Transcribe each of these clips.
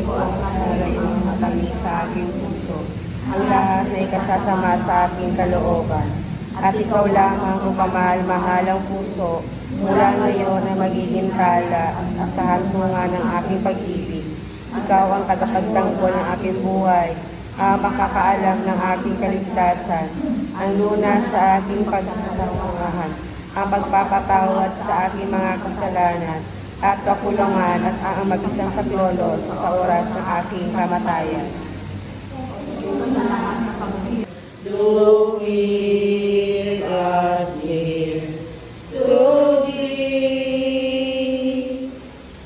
ko sa halagang matamis sa aking puso, ang lahat na ikasasama sa aking kalooban. At ikaw lamang, o kamahal-mahalang puso, mula ngayon ay magiging tala at kahantungan ng aking pag-ibig. Ikaw ang tagapagtanggol ng aking buhay, ang makakaalam ng aking kaligtasan, ang lunas sa aking pagsasamahan, ang pagpapatawad sa aking mga kasalanan, at kakulungan at ang mag-isang saklolos sa oras ng aking kamatayan. Do with us here, so deep,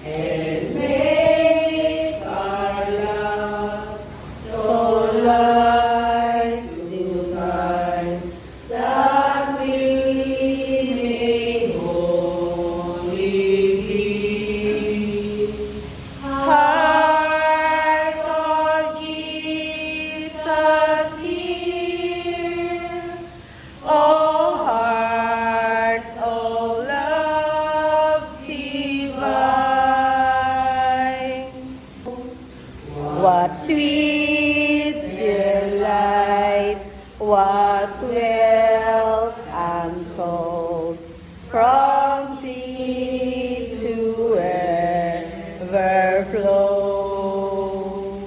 and make our love so light divine, that we may wholly be. Heart of Jesus here, oh heart, oh love divine. What sweet delight, what wealth untold, from thee to ever flow.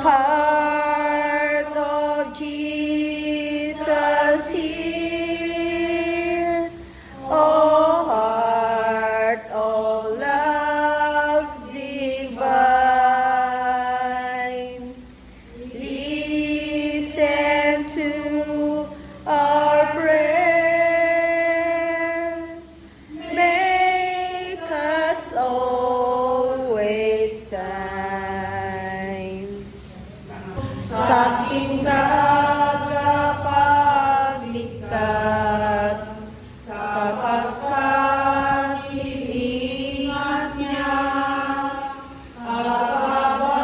Heart of Jesus here, oh heart, oh love divine. Listen to our prayer, make us always time. Sa ating tagapagligtas, sapagkat lilihat niya ang pagbabago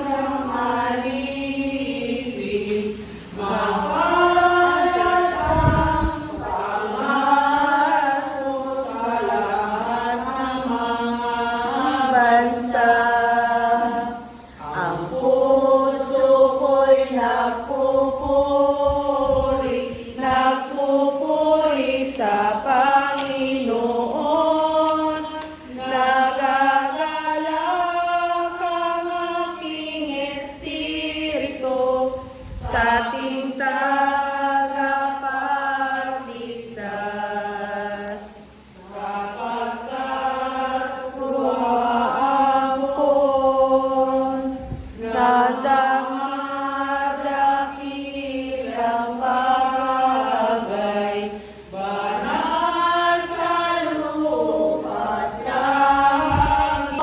ng alipin, mapalat ang pagmamahal sa lahat ng mga bansa. Ang puso ko'y nagpupuri sa Panginoon. Nagagalak ang aking espiritu sa ating tagapagligtas. Sapagkat gumaangkon dakilang bagay, banal sa lupa't langit.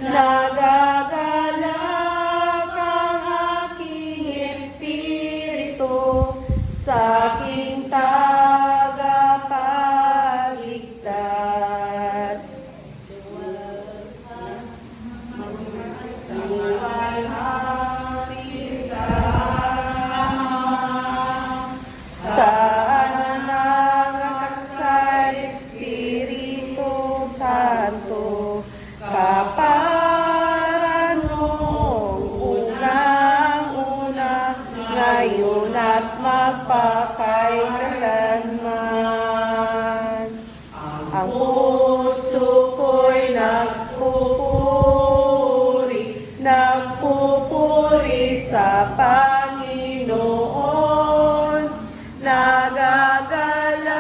Nagagalak ang aking espiritu sa aking tagapagligtas. Saan ang sa Espiritu Santo, kapara noong unang-una, ngayon at magpakailanman. Ang puso ko'y nagpupuri sa Panginoon. Nagagalak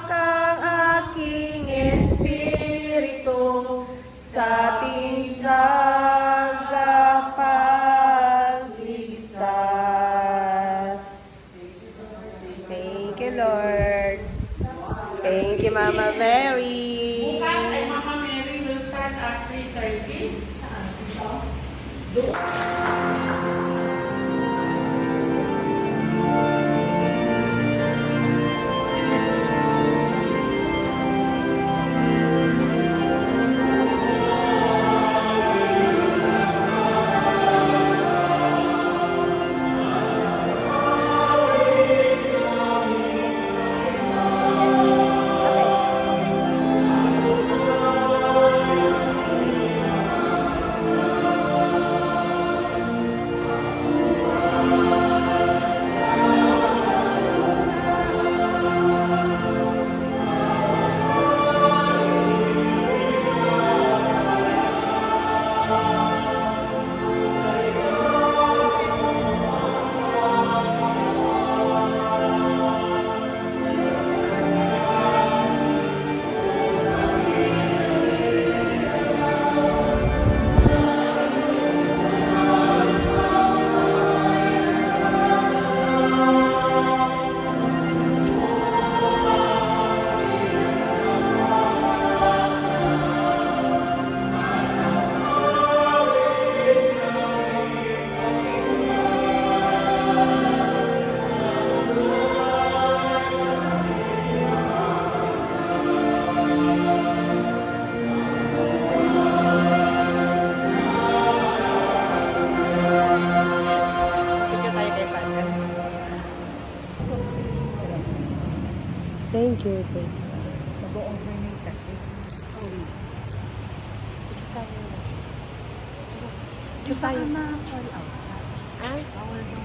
ang aking espiritu sa ating tagapagligtas. Thank you, Lord. Thank you, Mama Mary. Bukas ay Mama Mary will start at 3:30. Saan ito? Okay. 3:30. Thank you. Nag-overnight kasi. Ito tayo. Baka ma-call out. Ah? Bawal daw